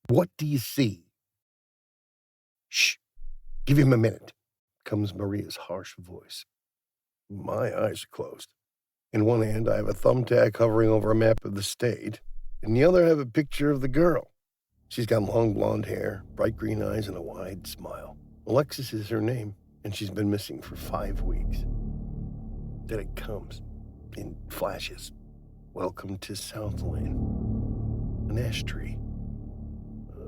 What do you see?" "Shh, give him a minute," comes Maria's harsh voice. My eyes are closed. In one hand, I have a thumbtack hovering over a map of the state. In the other, I have a picture of the girl. She's got long blonde hair, bright green eyes, and a wide smile. Alexis is her name, and she's been missing for 5 weeks. Then it comes, in flashes. "Welcome to South Lane." An ash tree.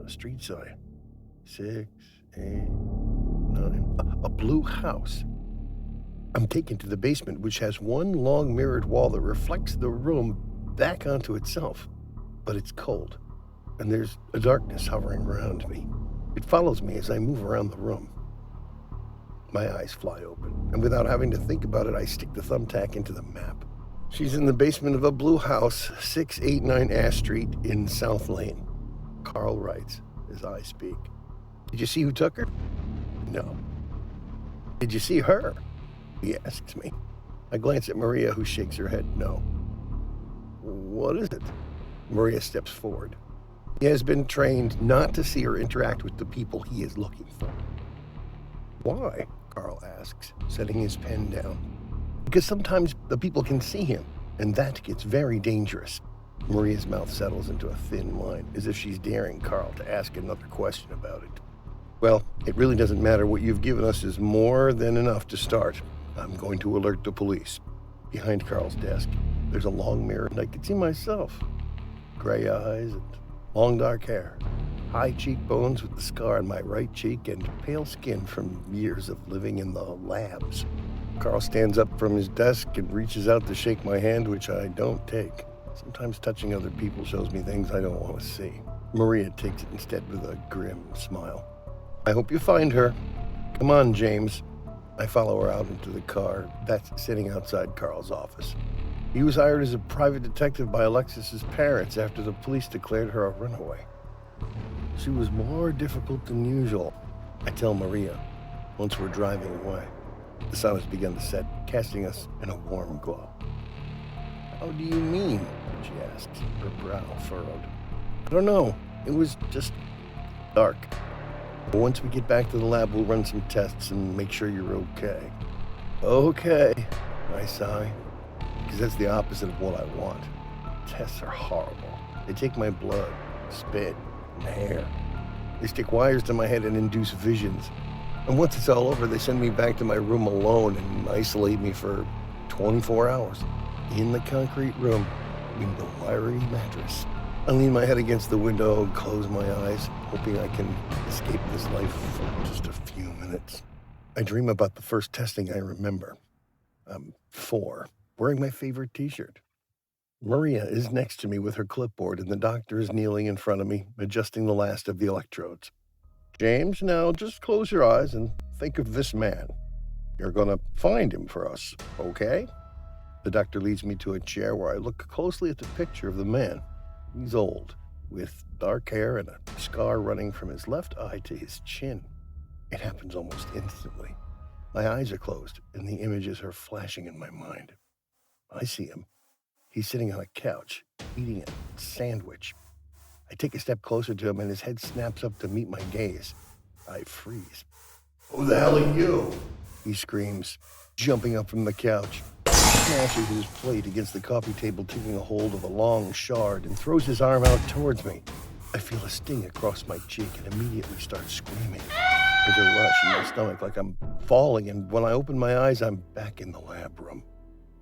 A street sign. 6, 8, 9. A blue house. I'm taken to the basement, which has one long mirrored wall that reflects the room back onto itself. But it's cold, and there's a darkness hovering around me. It follows me as I move around the room. My eyes fly open, and without having to think about it, I stick the thumbtack into the map. She's in the basement of a blue house, 689 Ash Street in South Lane. Carl writes as I speak. "Did you see who took her?" "No." "Did you see her?" he asks me. I glance at Maria, who shakes her head no. "What is it?" Maria steps forward. He has been trained not to see or interact with the people he is looking for. "Why?" Carl asks, setting his pen down. "Because sometimes the people can see him, and that gets very dangerous." Maria's mouth settles into a thin line, as if she's daring Carl to ask another question about it. "Well, it really doesn't matter. What you've given us is more than enough to start. I'm going to alert the police." Behind Carl's desk, there's a long mirror, and I can see myself. Gray eyes and long dark hair, high cheekbones with the scar on my right cheek, and pale skin from years of living in the labs. Carl stands up from his desk and reaches out to shake my hand, which I don't take. Sometimes touching other people shows me things I don't want to see. Maria takes it instead with a grim smile. "I hope you find her. Come on, James." I follow her out into the car that's sitting outside Carl's office. He was hired as a private detective by Alexis's parents after the police declared her a runaway. She was more difficult than usual, I tell Maria, once we're driving away. The sun has begun to set, casting us in a warm glow. "How do you mean?" she asks, her brow furrowed. "I don't know. It was just dark. But once we get back to the lab, we'll run some tests and make sure you're okay." "Okay," I sigh, because that's the opposite of what I want. Tests are horrible. They take my blood, spit, and hair. They stick wires to my head and induce visions. And once it's all over, they send me back to my room alone and isolate me for 24 hours. In the concrete room, in the wiry mattress. I lean my head against the window and close my eyes, hoping I can escape this life for just a few minutes. I dream about the first testing I remember. I'm 4, wearing my favorite t-shirt. Maria is next to me with her clipboard, and the doctor is kneeling in front of me, adjusting the last of the electrodes. "James, now just close your eyes and think of this man. You're gonna find him for us, okay?" The doctor leads me to a chair where I look closely at the picture of the man. He's old, with dark hair and a scar running from his left eye to his chin. It happens almost instantly. My eyes are closed, and the images are flashing in my mind. I see him. He's sitting on a couch, eating a sandwich. I take a step closer to him, and his head snaps up to meet my gaze. I freeze. "Who the hell are you?" he screams, jumping up from the couch. He smashes his plate against the coffee table, taking a hold of a long shard, and throws his arm out towards me. I feel a sting across my cheek and immediately start screaming. There's a rush in my stomach like I'm falling, and when I open my eyes, I'm back in the lab room.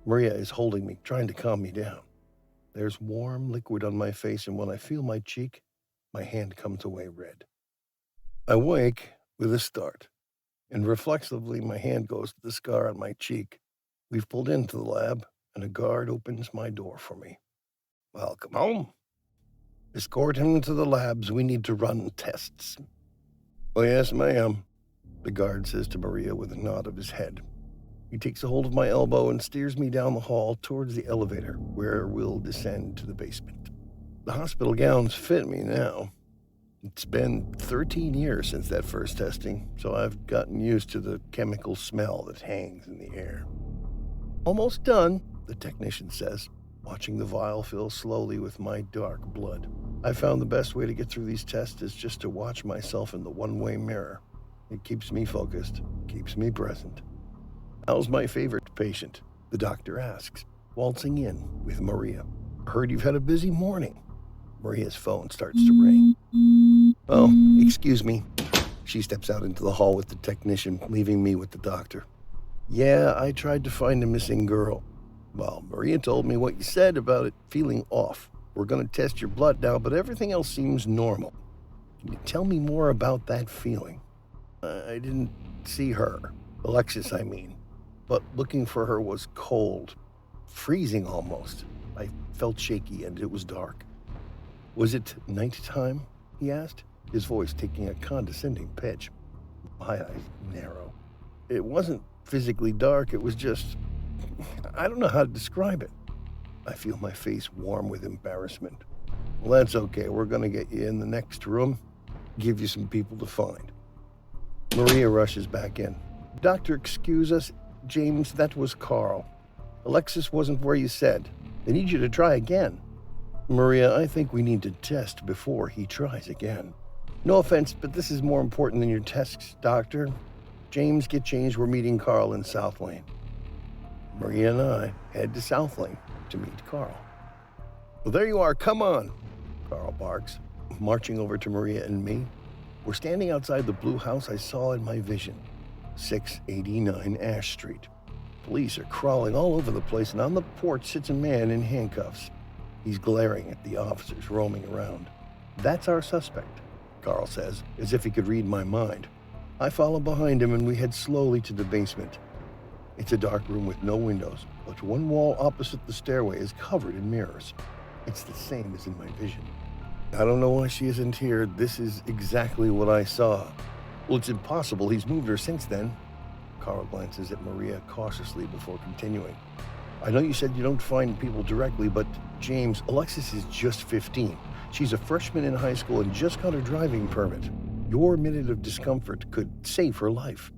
Maria is holding me, trying to calm me down. There's warm liquid on my face, and when I feel my cheek, my hand comes away red. I wake with a start, and reflexively my hand goes to the scar on my cheek. We've pulled into the lab, and a guard opens my door for me. "Welcome home. Escort him to the labs. We need to run tests." "Oh, yes, ma'am," the guard says to Maria with a nod of his head. He takes a hold of my elbow and steers me down the hall towards the elevator, where we'll descend to the basement. The hospital gowns fit me now. It's been 13 years since that first testing, so I've gotten used to the chemical smell that hangs in the air. "Almost done," the technician says, watching the vial fill slowly with my dark blood. I found the best way to get through these tests is just to watch myself in the one-way mirror. It keeps me focused, keeps me present. How's my favorite patient? The doctor asks, waltzing in with Maria. Heard you've had a busy morning. Maria's phone starts to ring. Oh, excuse me. She steps out into the hall with the technician, leaving me with the doctor. Yeah, I tried to find a missing girl. Well, Maria told me what you said about it feeling off. We're going to test your blood now, but everything else seems normal. Can you tell me more about that feeling? I didn't see her. Alexis, I mean. But looking for her was cold. Freezing almost. I felt shaky and it was dark. Was it nighttime? He asked, his voice taking a condescending pitch. My eyes narrow. It wasn't physically dark, it was just... I don't know how to describe it. I feel my face warm with embarrassment. Well, that's okay. We're going to get you in the next room, give you some people to find. Maria rushes back in. Doctor, excuse us. James, that was Carl. Alexis wasn't where you said. They need you to try again. Maria, I think we need to test before he tries again. No offense, but this is more important than your tests, Doctor. James, get changed. We're meeting Carl in South Lane. Maria and I head to South Lane to meet Carl. Well, there you are. Come on, Carl barks, marching over to Maria and me. We're standing outside the blue house I saw in my vision, 689 Ash Street. Police are crawling all over the place, and on the porch sits a man in handcuffs. He's glaring at the officers roaming around. That's our suspect, Carl says, as if he could read my mind. I follow behind him and we head slowly to the basement. It's a dark room with no windows, but one wall opposite the stairway is covered in mirrors. It's the same as in my vision. I don't know why she isn't here. This is exactly what I saw. Well, it's impossible. He's moved her since then. Carl glances at Maria cautiously before continuing. I know you said you don't find people directly, but James, Alexis is just 15. She's a freshman in high school and just got her driving permit. Your minute of discomfort could save her life.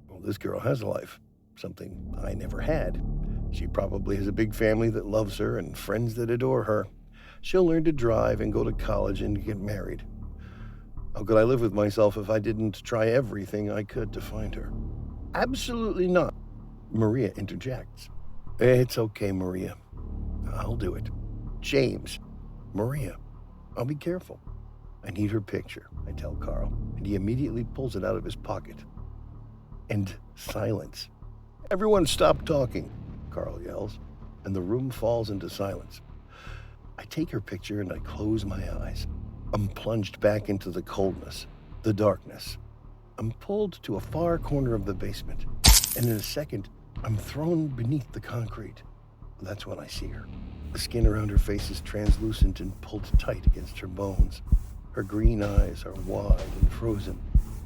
Well, this girl has a life. Something I never had. She probably has a big family that loves her and friends that adore her. She'll learn to drive and go to college and get married. How could I live with myself if I didn't try everything I could to find her? Absolutely not, Maria interjects. It's okay, Maria. I'll do it. James. Maria, I'll be careful. I need her picture, I tell Carl, and he immediately pulls it out of his pocket. And silence. Everyone stop talking, Carl yells, and the room falls into silence. I take her picture and I close my eyes. I'm plunged back into the coldness, the darkness. I'm pulled to a far corner of the basement, and in a second, I'm thrown beneath the concrete. That's when I see her. The skin around her face is translucent and pulled tight against her bones. Her green eyes are wide and frozen.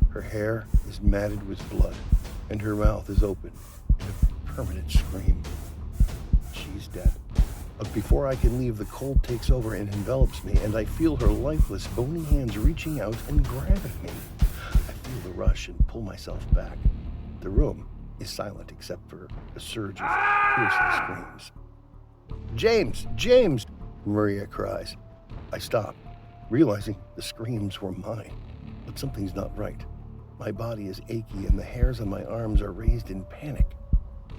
Her hair is matted with blood, and her mouth is open in a permanent scream. She's dead. But before I can leave, the cold takes over and envelops me, and I feel her lifeless, bony hands reaching out and grabbing me. I feel the rush and pull myself back. The room is silent except for a surge of piercing screams. James! James! Maria cries. I stop, realizing the screams were mine. But something's not right. My body is achy and the hairs on my arms are raised in panic.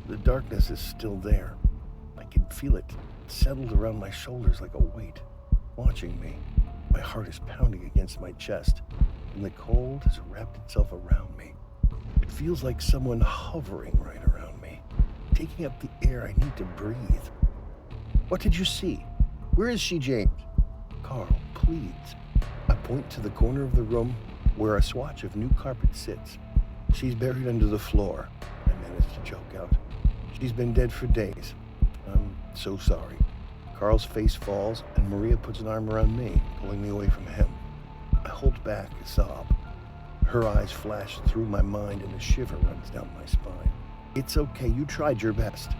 The darkness is still there. I can feel it settled around my shoulders like a weight, watching me. My heart is pounding against my chest, and the cold has wrapped itself around me. It feels like someone hovering right around me, taking up the air I need to breathe. What did you see? Where is she, James? Carl pleads. I point to the corner of the room where a swatch of new carpet sits. She's buried under the floor. I managed to choke out. She's been dead for days. I'm so sorry. Carl's face falls, and Maria puts an arm around me, pulling me away from him. I hold back a sob. Her eyes flash through my mind, and a shiver runs down my spine. It's okay, you tried your best.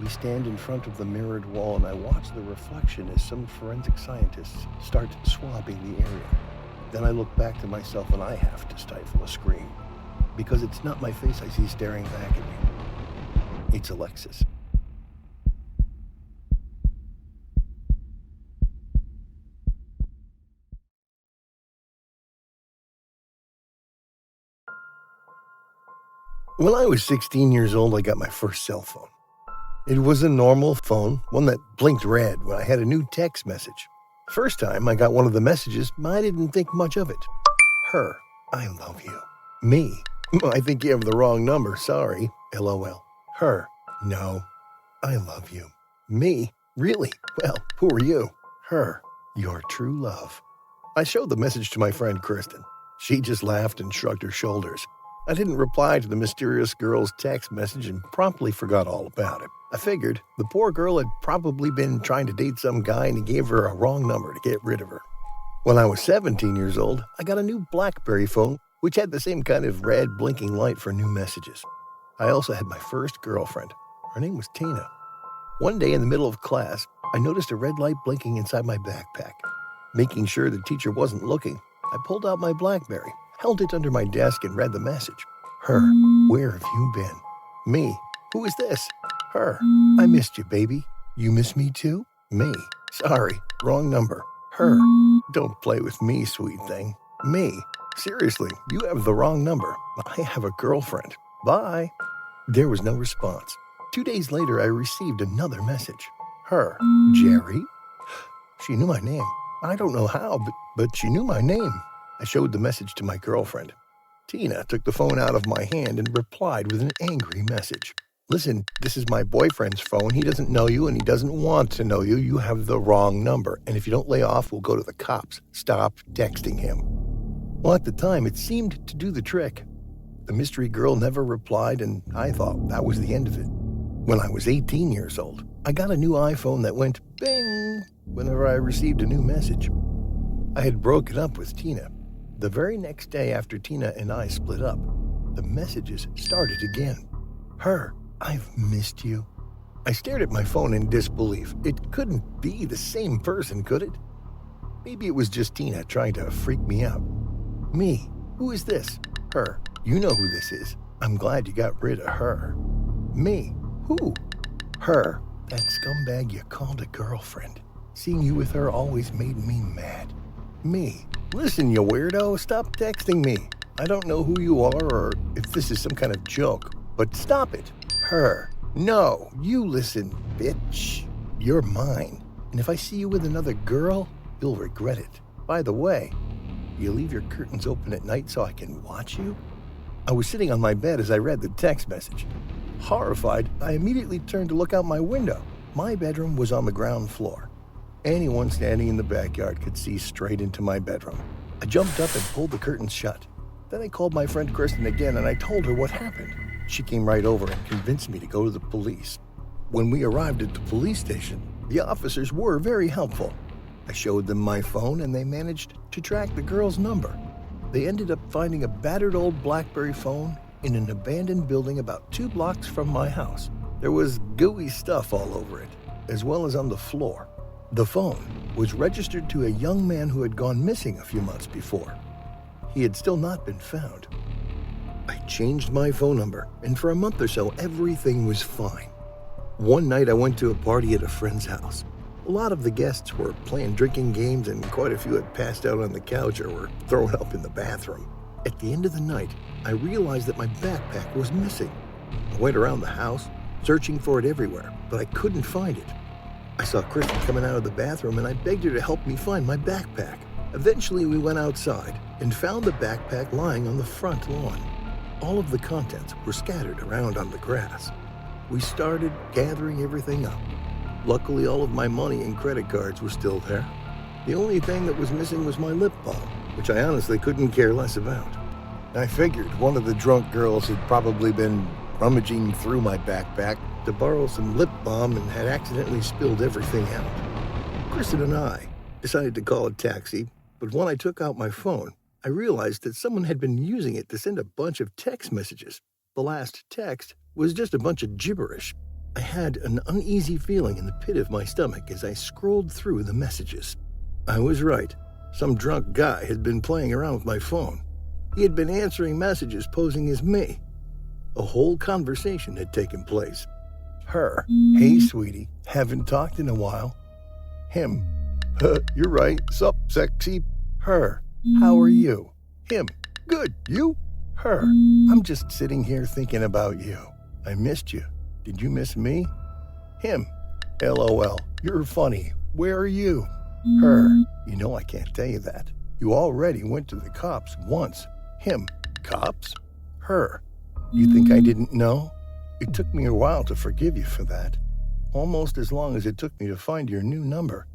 We stand in front of the mirrored wall, and I watch the reflection as some forensic scientists start swabbing the area. Then I look back to myself, and I have to stifle a scream, because it's not my face I see staring back at me. It's Alexis. When I was 16 years old, I got my first cell phone. It was a normal phone, one that blinked red when I had a new text message. First time I got one of the messages, I didn't think much of it. Her, I love you. Me, I think you have the wrong number, sorry, LOL. Her, no, I love you. Me, really? Well, who are you? Her, your true love. I showed the message to my friend Kristen. She just laughed and shrugged her shoulders. I didn't reply to the mysterious girl's text message and promptly forgot all about it. I figured the poor girl had probably been trying to date some guy and he gave her a wrong number to get rid of her. When I was 17 years old, I got a new BlackBerry phone, which had the same kind of red blinking light for new messages. I also had my first girlfriend. Her name was Tina. One day in the middle of class, I noticed a red light blinking inside my backpack. Making sure the teacher wasn't looking, I pulled out my BlackBerry, held it under my desk, and read the message. Her, where have you been? Me, who is this? Her, I missed you, baby. You miss me too? Me, sorry, wrong number. Her, don't play with me, sweet thing. Me, seriously, you have the wrong number. I have a girlfriend. Bye. There was no response. 2 days later, I received another message. Her, Jerry? She knew my name. I don't know how, but she knew my name. I showed the message to my girlfriend. Tina took the phone out of my hand and replied with an angry message. Listen, this is my boyfriend's phone. He doesn't know you and he doesn't want to know you. You have the wrong number. And if you don't lay off, we'll go to the cops. Stop texting him. Well, at the time, it seemed to do the trick. The mystery girl never replied, and I thought that was the end of it. When I was 18 years old, I got a new iPhone that went bing whenever I received a new message. I had broken up with Tina. The very next day after Tina and I split up, the messages started again. Her, I've missed you. I stared at my phone in disbelief. It couldn't be the same person, could it? Maybe it was just Tina trying to freak me out. Me, who is this? Her, you know who this is. I'm glad you got rid of her. Me, who? Her, that scumbag you called a girlfriend. Seeing you with her always made me mad. Me, listen, you weirdo, stop texting me. I don't know who you are or if this is some kind of joke, but stop it. Her, no, you listen, bitch. You're mine. And if I see you with another girl, you'll regret it. By the way, you leave your curtains open at night so I can watch you? I was sitting on my bed as I read the text message. Horrified, I immediately turned to look out my window. My bedroom was on the ground floor. Anyone standing in the backyard could see straight into my bedroom. I jumped up and pulled the curtains shut. Then I called my friend Kristen again and I told her what happened. She came right over and convinced me to go to the police. When we arrived at the police station, the officers were very helpful. I showed them my phone and they managed to track the girl's number. They ended up finding a battered old BlackBerry phone in an abandoned building about 2 blocks from my house. There was gooey stuff all over it, as well as on the floor. The phone was registered to a young man who had gone missing a few months before. He had still not been found. I changed my phone number, and for a month or so, everything was fine. One night, I went to a party at a friend's house. A lot of the guests were playing drinking games, and quite a few had passed out on the couch or were thrown up in the bathroom. At the end of the night, I realized that my backpack was missing. I went around the house, searching for it everywhere, but I couldn't find it. I saw Kristen coming out of the bathroom and I begged her to help me find my backpack. Eventually we went outside and found the backpack lying on the front lawn. All of the contents were scattered around on the grass. We started gathering everything up. Luckily all of my money and credit cards were still there. The only thing that was missing was my lip balm, which I honestly couldn't care less about. I figured one of the drunk girls had probably been rummaging through my backpack to borrow some lip balm and had accidentally spilled everything out. Kristen and I decided to call a taxi, but when I took out my phone, I realized that someone had been using it to send a bunch of text messages. The last text was just a bunch of gibberish. I had an uneasy feeling in the pit of my stomach as I scrolled through the messages. I was right. Some drunk guy had been playing around with my phone. He had been answering messages posing as me. A whole conversation had taken place. Her, hey sweetie, haven't talked in a while. Him, you're right, sup sexy. Her, how are you? Him, good, you? Her. I'm just sitting here thinking about you. I missed you. Did you miss me? Him. LOL. You're funny. Where are you? Her. You know I can't tell you that. You already went to the cops once. Him. Cops? Her. You think I didn't know? It took me a while to forgive you for that. Almost as long as it took me to find your new number.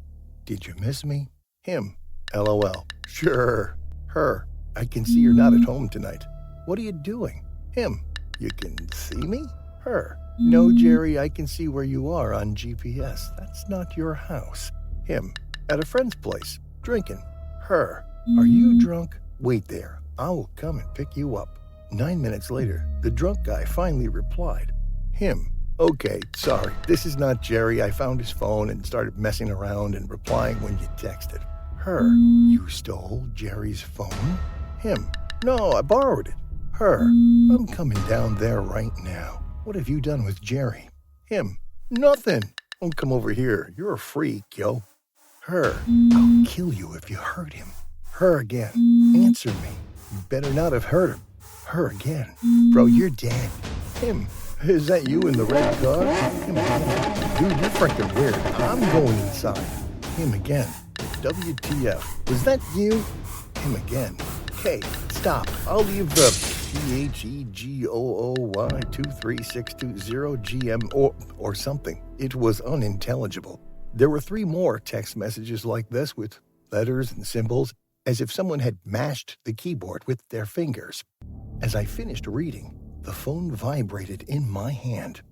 Did you miss me? Him. LOL. Sure. Her. I can see you're not at home tonight. What are you doing? Him. You can see me? Her. No, Jerry, I can see where you are on GPS. That's not your house. Him. At a friend's place. Drinking. Her. Are you drunk? Wait there. I will come and pick you up. 9 minutes later, the drunk guy finally replied. Him. Okay, sorry. This is not Jerry. I found his phone and started messing around and replying when you texted. Her. You stole Jerry's phone? Him. No, I borrowed it. Her. I'm coming down there right now. What have you done with Jerry? Him. Nothing. Don't come over here. You're a freak, yo. Her. I'll kill you if you hurt him. Her again. Answer me. You better not have hurt him. Her again. Bro, you're dead. Him. Is that you in the red car? Him again. Dude, you're freaking weird. I'm going inside. Him again. WTF. Was that you? Him again. Okay, stop. I'll leave the PHEGOOY23620 or something. It was unintelligible. There were 3 more text messages like this with letters and symbols, as if someone had mashed the keyboard with their fingers. As I finished reading, the phone vibrated in my hand.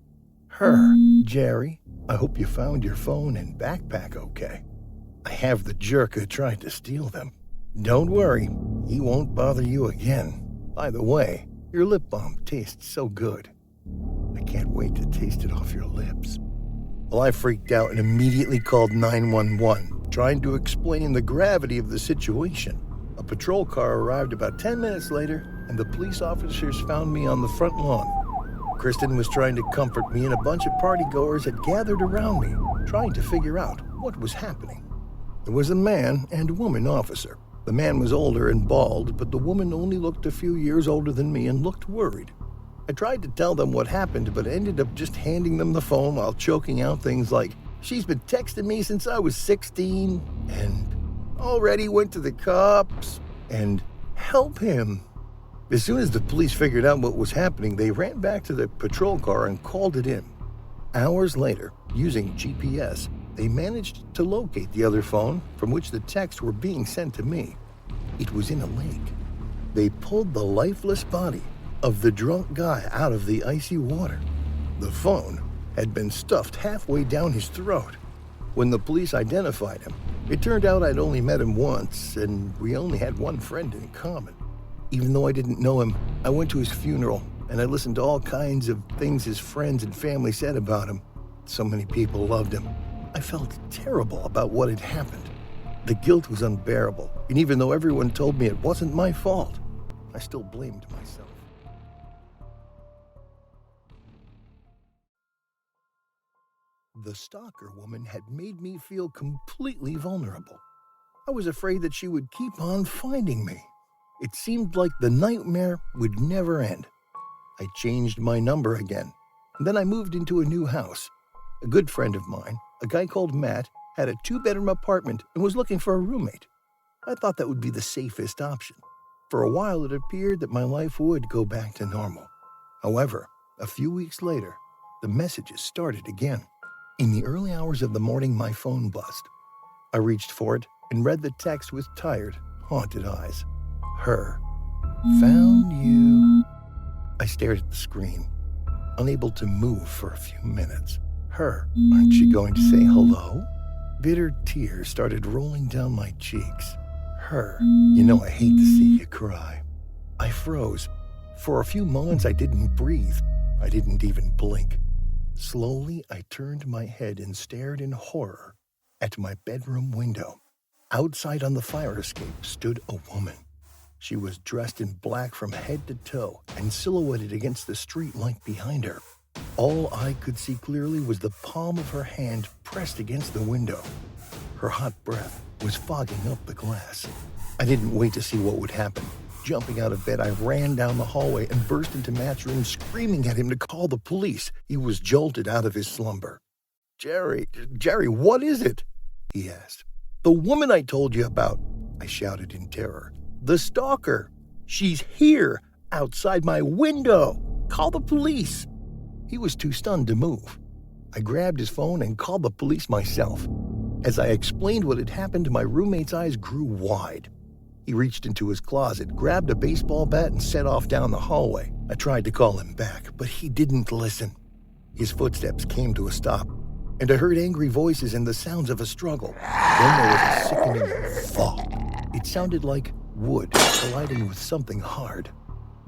Her. Jerry, I hope you found your phone and backpack okay. I have the jerk who tried to steal them. Don't worry, he won't bother you again. By the way, your lip balm tastes so good. I can't wait to taste it off your lips. Well, I freaked out and immediately called 911, trying to explain the gravity of the situation. A patrol car arrived about 10 minutes later, and the police officers found me on the front lawn. Kristen was trying to comfort me, and a bunch of partygoers had gathered around me, trying to figure out what was happening. There was a man and woman officer. The man was older and bald, but the woman only looked a few years older than me and looked worried. I tried to tell them what happened, but ended up just handing them the phone while choking out things like, "She's been texting me since I was 16, and already went to the cops, and help him." As soon as the police figured out what was happening, they ran back to the patrol car and called it in. Hours later, using GPS, they managed to locate the other phone from which the texts were being sent to me. It was in a lake. They pulled the lifeless body of the drunk guy out of the icy water. The phone had been stuffed halfway down his throat. When the police identified him, it turned out I'd only met him once, and we only had one friend in common. Even though I didn't know him, I went to his funeral, and I listened to all kinds of things his friends and family said about him. So many people loved him. I felt terrible about what had happened. The guilt was unbearable, and even though everyone told me it wasn't my fault, I still blamed myself. The stalker woman had made me feel completely vulnerable. I was afraid that she would keep on finding me. It seemed like the nightmare would never end. I changed my number again, and then I moved into a new house. A good friend of mine, a guy called Matt, had a 2-bedroom apartment and was looking for a roommate. I thought that would be the safest option. For a while, it appeared that my life would go back to normal. However, a few weeks later, the messages started again. In the early hours of the morning, my phone buzzed. I reached for it and read the text with tired, haunted eyes. Her. Found you. I stared at the screen, unable to move for a few minutes. Her. Aren't you going to say hello? Bitter tears started rolling down my cheeks. Her. You know I hate to see you cry. I froze. For a few moments I didn't breathe. I didn't even blink. Slowly I turned my head and stared in horror at my bedroom window. Outside on the fire escape stood a woman. She was dressed in black from head to toe and silhouetted against the street light behind her. All I could see clearly was the palm of her hand pressed against the window. Her hot breath was fogging up the glass. I didn't wait to see what would happen. Jumping out of bed, I ran down the hallway and burst into Matt's room, screaming at him to call the police. He was jolted out of his slumber. Jerry, what is it?" he asked. "The woman I told you about," I shouted in terror. "The stalker. She's here, outside my window. Call the police." He was too stunned to move. I grabbed his phone and called the police myself. As I explained what had happened, my roommate's eyes grew wide. He reached into his closet, grabbed a baseball bat, and set off down the hallway. I tried to call him back, but he didn't listen. His footsteps came to a stop, and I heard angry voices and the sounds of a struggle. Then there was a sickening thud. It sounded like wood colliding with something hard.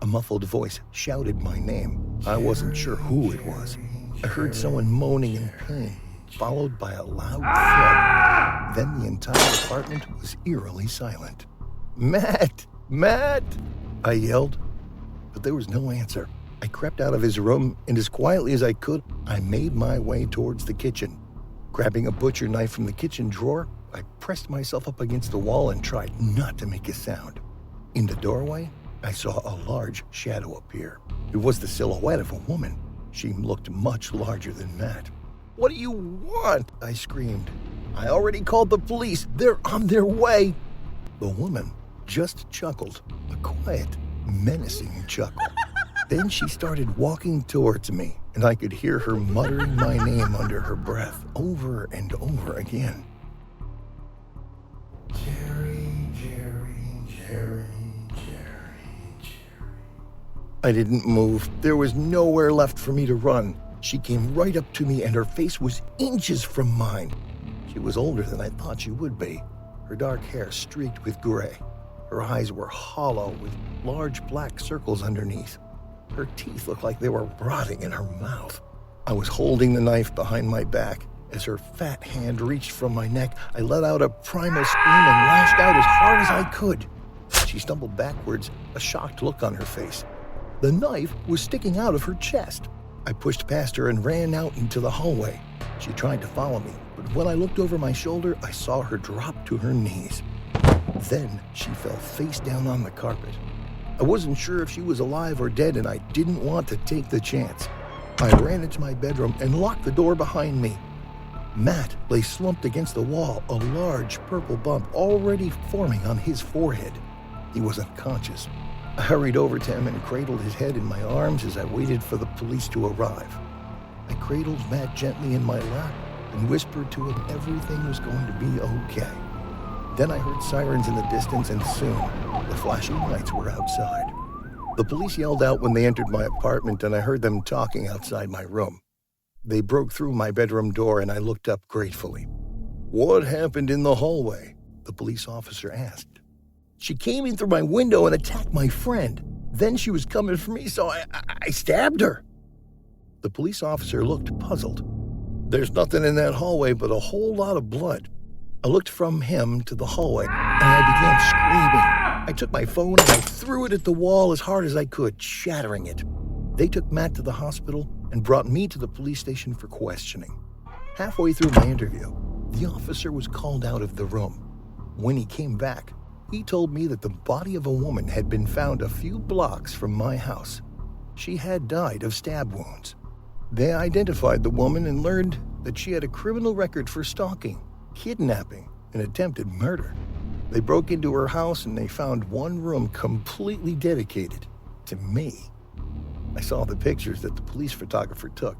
A muffled voice shouted my name. I wasn't sure who it was. I heard someone moaning in pain, followed by a loud thud. Then the entire apartment was eerily silent. "Matt! Matt!" I yelled, but there was no answer. I crept out of his room, and as quietly as I could, I made my way towards the kitchen. Grabbing a butcher knife from the kitchen drawer, I pressed myself up against the wall and tried not to make a sound. In the doorway, I saw a large shadow appear. It was the silhouette of a woman. She looked much larger than Matt. "What do you want?" I screamed. "I already called the police. They're on their way." The woman just chuckled, a quiet, menacing chuckle. Then she started walking towards me, and I could hear her muttering my name under her breath over and over again. "Jerry, Jerry, Jerry, Jerry, Jerry." I didn't move. There was nowhere left for me to run. She came right up to me, and her face was inches from mine. She was older than I thought she would be. Her dark hair streaked with gray. Her eyes were hollow with large black circles underneath. Her teeth looked like they were rotting in her mouth. I was holding the knife behind my back. As her fat hand reached from my neck, I let out a primal scream and lashed out as hard as I could. She stumbled backwards, a shocked look on her face. The knife was sticking out of her chest. I pushed past her and ran out into the hallway. She tried to follow me, but when I looked over my shoulder, I saw her drop to her knees. Then she fell face down on the carpet. I wasn't sure if she was alive or dead, and I didn't want to take the chance. I ran into my bedroom and locked the door behind me. Matt lay slumped against the wall, a large purple bump already forming on his forehead. He was unconscious. I hurried over to him and cradled his head in my arms as I waited for the police to arrive. I cradled Matt gently in my lap and whispered to him everything was going to be okay. Then I heard sirens in the distance, and soon the flashing lights were outside. The police yelled out when they entered my apartment, and I heard them talking outside my room. They broke through my bedroom door, and I looked up gratefully. "What happened in the hallway?" the police officer asked. "She came in through my window and attacked my friend. Then she was coming for me, so I stabbed her." The police officer looked puzzled. "There's nothing in that hallway but a whole lot of blood." I looked from him to the hallway, and I began screaming. I took my phone and I threw it at the wall as hard as I could, shattering it. They took Matt to the hospital and brought me to the police station for questioning. Halfway through my interview, the officer was called out of the room. When he came back, he told me that the body of a woman had been found a few blocks from my house. She had died of stab wounds. They identified the woman and learned that she had a criminal record for stalking, kidnapping, and attempted murder. They broke into her house and they found one room completely dedicated to me. I saw the pictures that the police photographer took.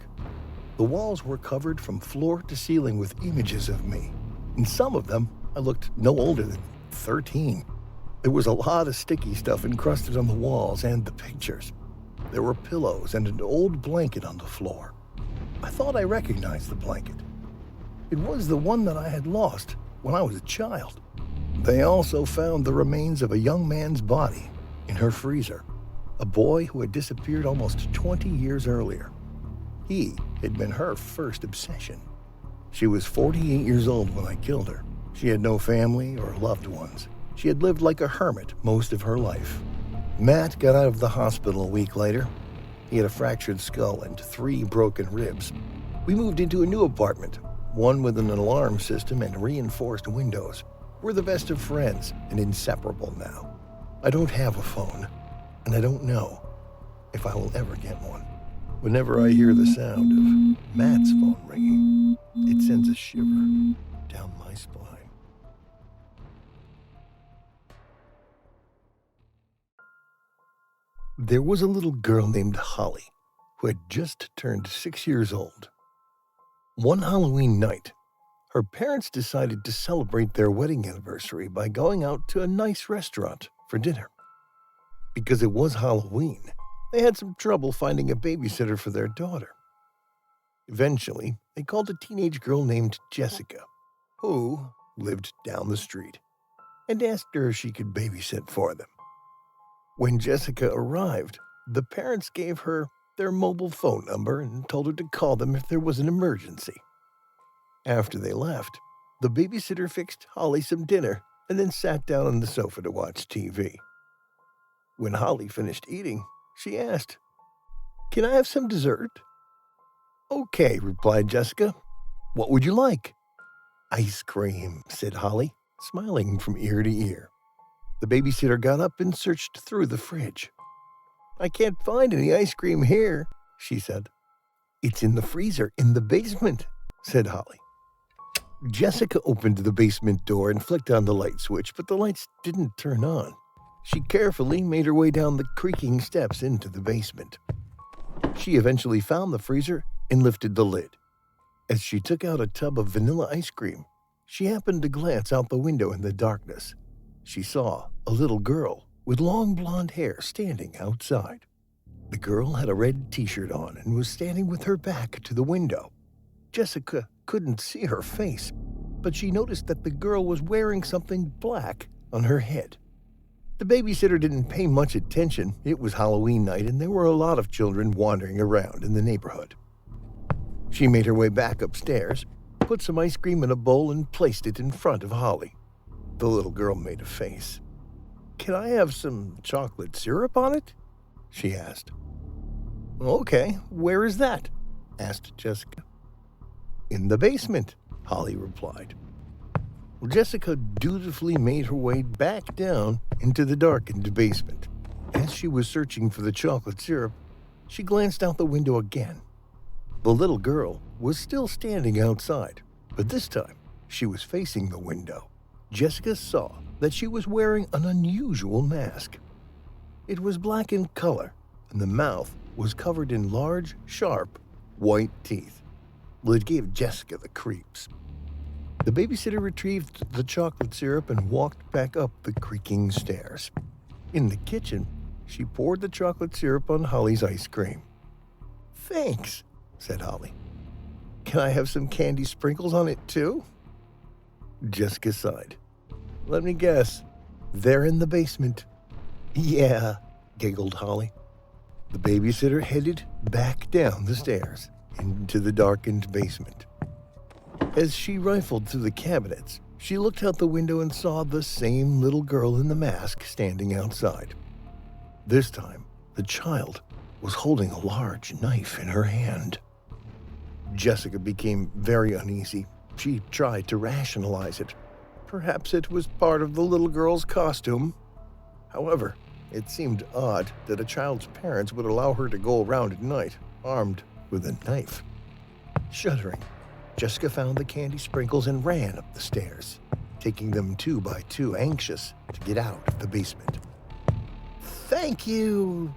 The walls were covered from floor to ceiling with images of me. In some of them, I looked no older than 13. There was a lot of sticky stuff encrusted on the walls and the pictures. There were pillows and an old blanket on the floor. I thought I recognized the blanket. It was the one that I had lost when I was a child. They also found the remains of a young man's body in her freezer, a boy who had disappeared almost 20 years earlier. He had been her first obsession. She was 48 years old when I killed her. She had no family or loved ones. She had lived like a hermit most of her life. Matt got out of the hospital a week later. He had a fractured skull and 3 broken ribs. We moved into a new apartment, one with an alarm system and reinforced windows. We're the best of friends and inseparable now. I don't have a phone, and I don't know if I will ever get one. Whenever I hear the sound of Matt's phone ringing, it sends a shiver down my spine. There was a little girl named Holly who had just turned 6 years old. One Halloween night, her parents decided to celebrate their wedding anniversary by going out to a nice restaurant for dinner. Because it was Halloween, they had some trouble finding a babysitter for their daughter. Eventually, they called a teenage girl named Jessica, who lived down the street, and asked her if she could babysit for them. When Jessica arrived, the parents gave her their mobile phone number and told her to call them if there was an emergency. After they left, the babysitter fixed Holly some dinner and then sat down on the sofa to watch TV. When Holly finished eating, she asked, "Can I have some dessert?" "Okay," replied Jessica. "What would you like?" "Ice cream," said Holly, smiling from ear to ear. The babysitter got up and searched through the fridge. "I can't find any ice cream here," she said. "It's in the freezer in the basement," said Holly. Jessica opened the basement door and flicked on the light switch, but the lights didn't turn on. She carefully made her way down the creaking steps into the basement. She eventually found the freezer and lifted the lid. As she took out a tub of vanilla ice cream, she happened to glance out the window in the darkness. She saw a little girl with long blonde hair standing outside. The girl had a red t-shirt on and was standing with her back to the window. Jessica couldn't see her face, but she noticed that the girl was wearing something black on her head. The babysitter didn't pay much attention. It was Halloween night and there were a lot of children wandering around in the neighborhood. She made her way back upstairs, put some ice cream in a bowl and placed it in front of Holly. The little girl made a face. "Can I have some chocolate syrup on it?" she asked. "Okay, where is that?" asked Jessica. "In the basement," Holly replied. Jessica dutifully made her way back down into the darkened basement. As she was searching for the chocolate syrup, she glanced out the window again. The little girl was still standing outside, but this time she was facing the window. Jessica saw that she was wearing an unusual mask. It was black in color, and the mouth was covered in large, sharp, white teeth. It gave Jessica the creeps. The babysitter retrieved the chocolate syrup and walked back up the creaking stairs. In the kitchen, she poured the chocolate syrup on Holly's ice cream. "Thanks," said Holly. "Can I have some candy sprinkles on it too?" Jessica sighed. "Let me guess. They're in the basement." "Yeah," giggled Holly. The babysitter headed back down the stairs into the darkened basement. As she rifled through the cabinets, she looked out the window and saw the same little girl in the mask standing outside. This time, the child was holding a large knife in her hand. Jessica became very uneasy. She tried to rationalize it. Perhaps it was part of the little girl's costume. However, it seemed odd that a child's parents would allow her to go around at night, armed with a knife. Shuddering, Jessica found the candy sprinkles and ran up the stairs, taking them 2 by 2, anxious to get out of the basement. "Thank you,"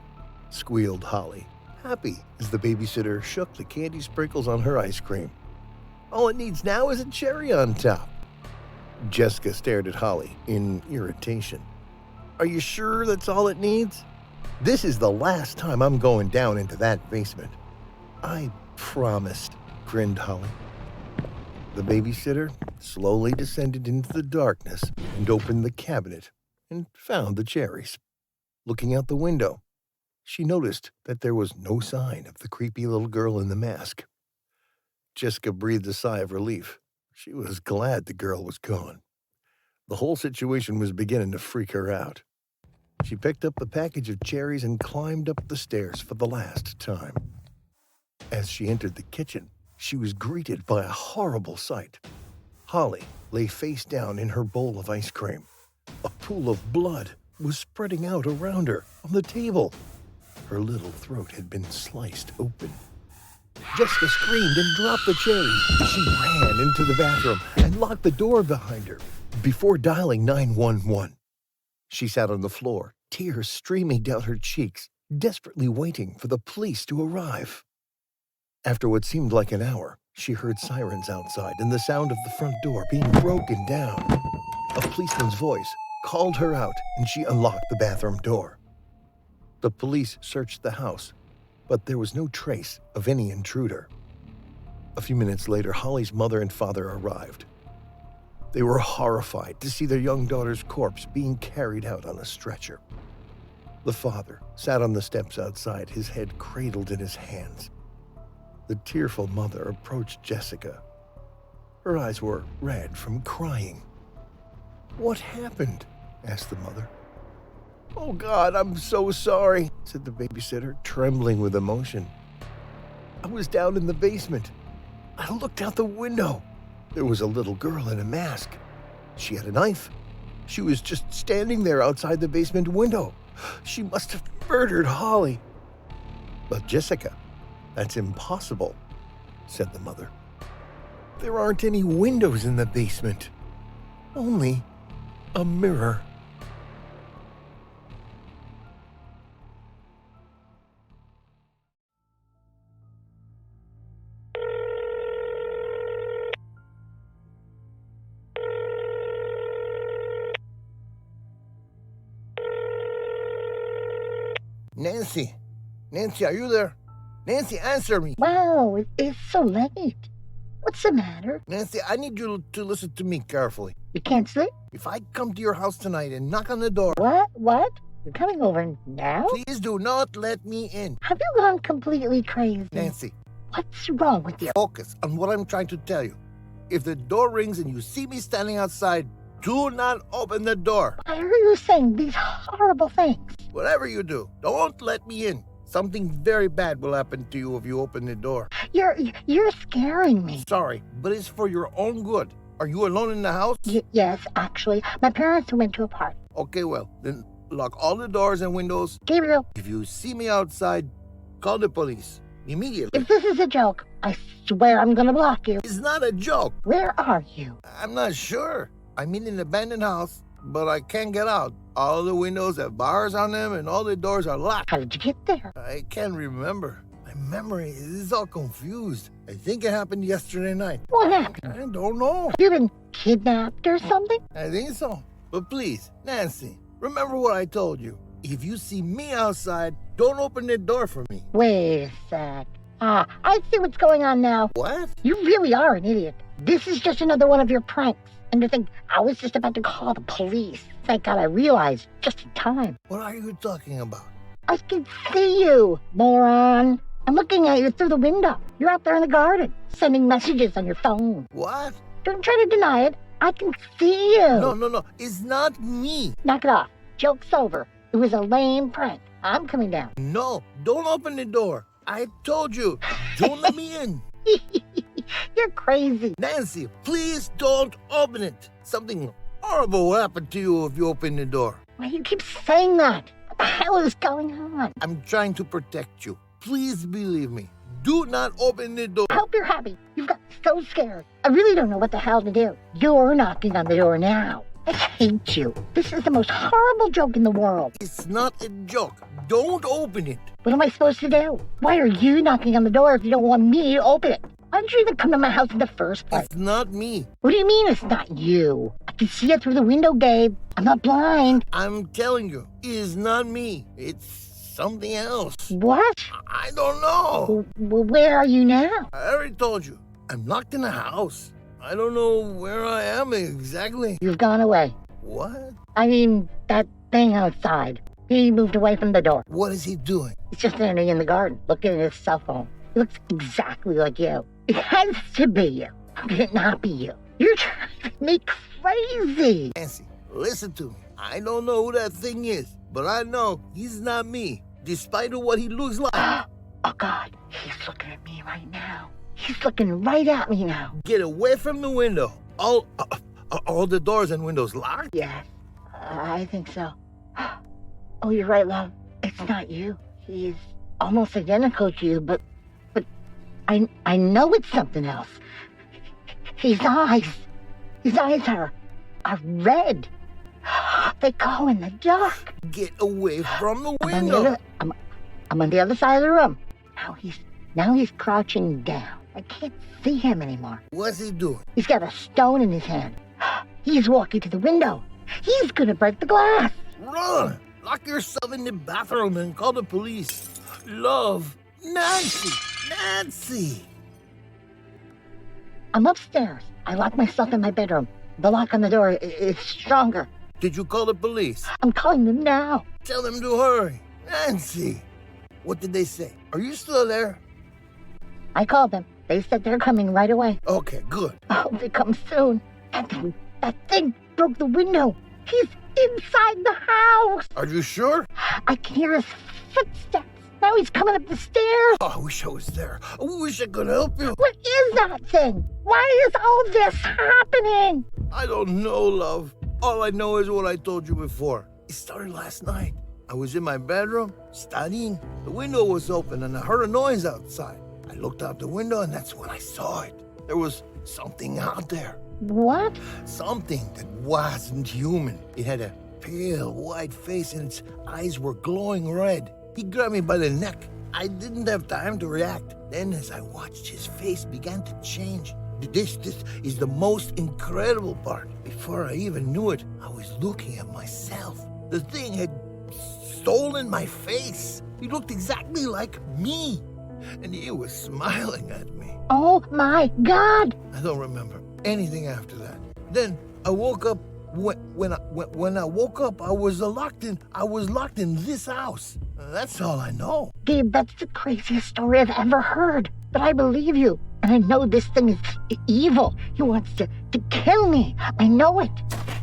squealed Holly, happy as the babysitter shook the candy sprinkles on her ice cream. "All it needs now is a cherry on top." Jessica stared at Holly in irritation. "Are you sure that's all it needs? This is the last time I'm going down into that basement." "I promised," grinned Holly. The babysitter slowly descended into the darkness and opened the cabinet and found the cherries. Looking out the window, she noticed that there was no sign of the creepy little girl in the mask. Jessica breathed a sigh of relief. She was glad the girl was gone. The whole situation was beginning to freak her out. She picked up the package of cherries and climbed up the stairs for the last time. As she entered the kitchen, she was greeted by a horrible sight. Holly lay face down in her bowl of ice cream. A pool of blood was spreading out around her on the table. Her little throat had been sliced open. Jessica screamed and dropped the cherry. She ran into the bathroom and locked the door behind her before dialing 911. She sat on the floor, tears streaming down her cheeks, desperately waiting for the police to arrive. After what seemed like an hour, she heard sirens outside and the sound of the front door being broken down. A policeman's voice called her out and she unlocked the bathroom door. The police searched the house, but there was no trace of any intruder. A few minutes later, Holly's mother and father arrived. They were horrified to see their young daughter's corpse being carried out on a stretcher. The father sat on the steps outside, his head cradled in his hands. The tearful mother approached Jessica. Her eyes were red from crying. "What happened?" asked the mother. "Oh God, I'm so sorry," said the babysitter, trembling with emotion. "I was down in the basement. I looked out the window. There was a little girl in a mask. She had a knife. She was just standing there outside the basement window. She must have murdered Holly." "But Jessica, that's impossible," said the mother. "There aren't any windows in the basement. Only a mirror." Nancy! Nancy, are you there? Nancy, answer me! Wow, it's so late. What's the matter? Nancy, I need you to listen to me carefully. You can't sleep? If I come to your house tonight and knock on the door... What? You're coming over now? Please do not let me in. Have you gone completely crazy? Nancy, what's wrong with you? Focus on what I'm trying to tell you. If the door rings and you see me standing outside, do not open the door. Why are you saying these horrible things? Whatever you do, don't let me in. Something very bad will happen to you if you open the door. You're scaring me. Sorry, but it's for your own good. Are you alone in the house? Yes, actually. My parents went to a party. Okay, well, then lock all the doors and windows. Gabriel. If you see me outside, call the police. Immediately. If this is a joke, I swear I'm gonna block you. It's not a joke. Where are you? I'm not sure. I'm in an abandoned house, but I can't get out. All the windows have bars on them and all the doors are locked. How did you get there? I can't remember. My memory is all confused. I think it happened yesterday night. What happened? I don't know. Have you been kidnapped or something? I think so. But please, Nancy, remember what I told you. If you see me outside, don't open the door for me. Wait a sec. I see what's going on now. What? You really are an idiot. This is just another one of your pranks. And to think, I was just about to call the police. Thank God I realized just in time. What are you talking about? I can see you, moron. I'm looking at you through the window. You're out there in the garden, sending messages on your phone. What? Don't try to deny it. I can see you. No. It's not me. Knock it off. Joke's over. It was a lame prank. I'm coming down. No, don't open the door. I told you. Don't let me in. You're crazy. Nancy, please don't open it. Something horrible will happen to you if you open the door. Why do you keep saying that? What the hell is going on? I'm trying to protect you. Please believe me. Do not open the door. I hope you're happy. You've got so scared. I really don't know what the hell to do. You're knocking on the door now. I hate you. This is the most horrible joke in the world. It's not a joke. Don't open it. What am I supposed to do? Why are you knocking on the door if you don't want me to open it? Why did you even come to my house in the first place? It's not me. What do you mean it's not you? I can see it through the window, Gabe. I'm not blind. I'm telling you, it's not me. It's something else. What? I don't know. Well, where are you now? I already told you. I'm locked in a house. I don't know where I am exactly. You've gone away. What? I mean, that thing outside. He moved away from the door. What is he doing? He's just standing in the garden, looking at his cell phone. He looks exactly like you. It has to be you. How can it not be you? You're driving me crazy. Nancy, listen to me. I don't know who that thing is, but I know he's not me, despite of what he looks like. Oh, God. He's looking at me right now. He's looking right at me now. Get away from the window. All the doors and windows locked? Yes, I think so. Oh, you're right, love. It's not you. He's almost identical to you, but I know it's something else. His eyes are red. They glow in the dark. Get away from the I'm on the window. other, I'm on the other side of the room. Now he's crouching down. I can't see him anymore. What's he doing? He's got a stone in his hand. He's walking to the window. He's gonna break the glass. Run! Lock yourself in the bathroom and call the police. Love, Nancy! Nancy! I'm upstairs. I locked myself in my bedroom. The lock on the door is stronger. Did you call the police? I'm calling them now. Tell them to hurry. Nancy! What did they say? Are you still there? I called them. They said they're coming right away. Okay, good. I hope they come soon. That thing broke the window. He's inside the house. Are you sure? I can hear his footsteps. Now he's coming up the stairs. Oh, I wish I was there. I wish I could help you. What is that thing? Why is all this happening? I don't know, love. All I know is what I told you before. It started last night. I was in my bedroom, studying. The window was open and I heard a noise outside. I looked out the window and that's when I saw it. There was something out there. What? Something that wasn't human. It had a pale white face and its eyes were glowing red. He grabbed me by the neck. I didn't have time to react. Then as I watched, his face began to change. This is the most incredible part. Before I even knew it, I was looking at myself. The thing had stolen my face. He looked exactly like me. And he was smiling at me. Oh my God! I don't remember anything after that. Then I woke up. When I woke up, I was locked in this house. That's all I know. Gabe, that's the craziest story I've ever heard. But I believe you. And I know this thing is evil. He wants to kill me. I know it.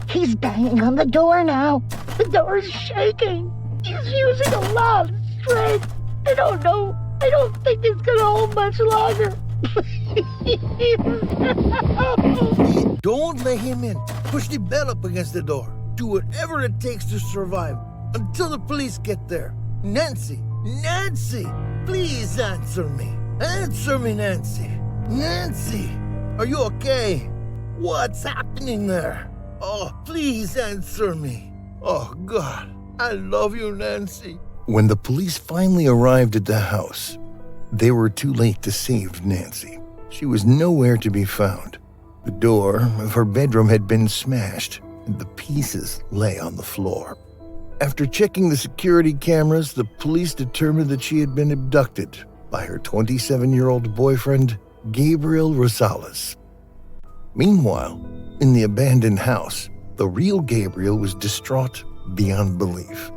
He's banging on the door now. The door is shaking. He's using a lot of strength. I don't know. I don't think it's gonna hold much longer. Don't let him in. Push the bed up against the door. Do whatever it takes to survive until the police get there. Nancy, please answer me. Answer me, Nancy. Nancy, are you okay? What's happening there? Oh, please answer me. Oh, God, I love you, Nancy. When the police finally arrived at the house, they were too late to save Nancy. She was nowhere to be found. The door of her bedroom had been smashed, and the pieces lay on the floor. After checking the security cameras, the police determined that she had been abducted by her 27-year-old boyfriend, Gabriel Rosales. Meanwhile, in the abandoned house, the real Gabriel was distraught beyond belief.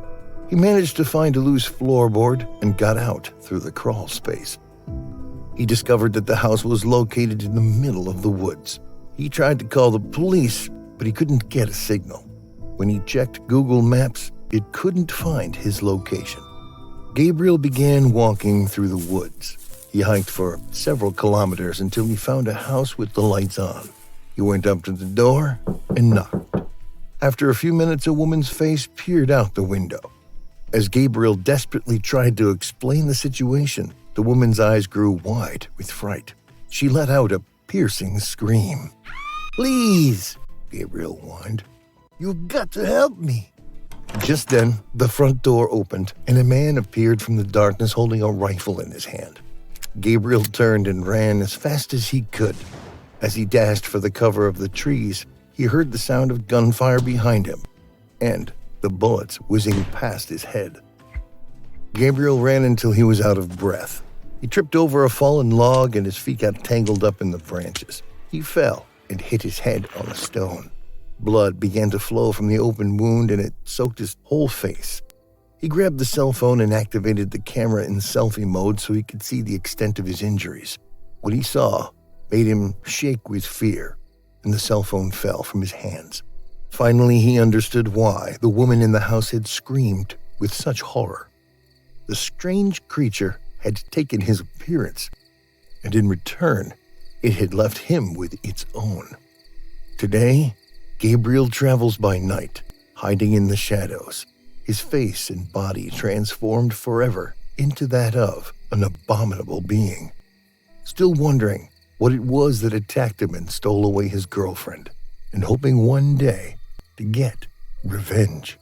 He managed to find a loose floorboard and got out through the crawl space. He discovered that the house was located in the middle of the woods. He tried to call the police, but he couldn't get a signal. When he checked Google Maps, it couldn't find his location. Gabriel began walking through the woods. He hiked for several kilometers until he found a house with the lights on. He went up to the door and knocked. After a few minutes, a woman's face peered out the window. As Gabriel desperately tried to explain the situation, the woman's eyes grew wide with fright. She let out a piercing scream. "Please," Gabriel whined. "You've got to help me." Just then, the front door opened and a man appeared from the darkness holding a rifle in his hand. Gabriel turned and ran as fast as he could. As he dashed for the cover of the trees, he heard the sound of gunfire behind him and the bullets whizzing past his head. Gabriel ran until he was out of breath. He tripped over a fallen log and his feet got tangled up in the branches. He fell and hit his head on a stone. Blood began to flow from the open wound and it soaked his whole face. He grabbed the cell phone and activated the camera in selfie mode so he could see the extent of his injuries. What he saw made him shake with fear, and the cell phone fell from his hands. Finally, he understood why the woman in the house had screamed with such horror. The strange creature had taken his appearance, and in return, it had left him with its own. Today, Gabriel travels by night, hiding in the shadows. his face and body transformed forever into that of an abominable being. Still wondering what it was that attacked him and stole away his girlfriend, and hoping one day to get revenge.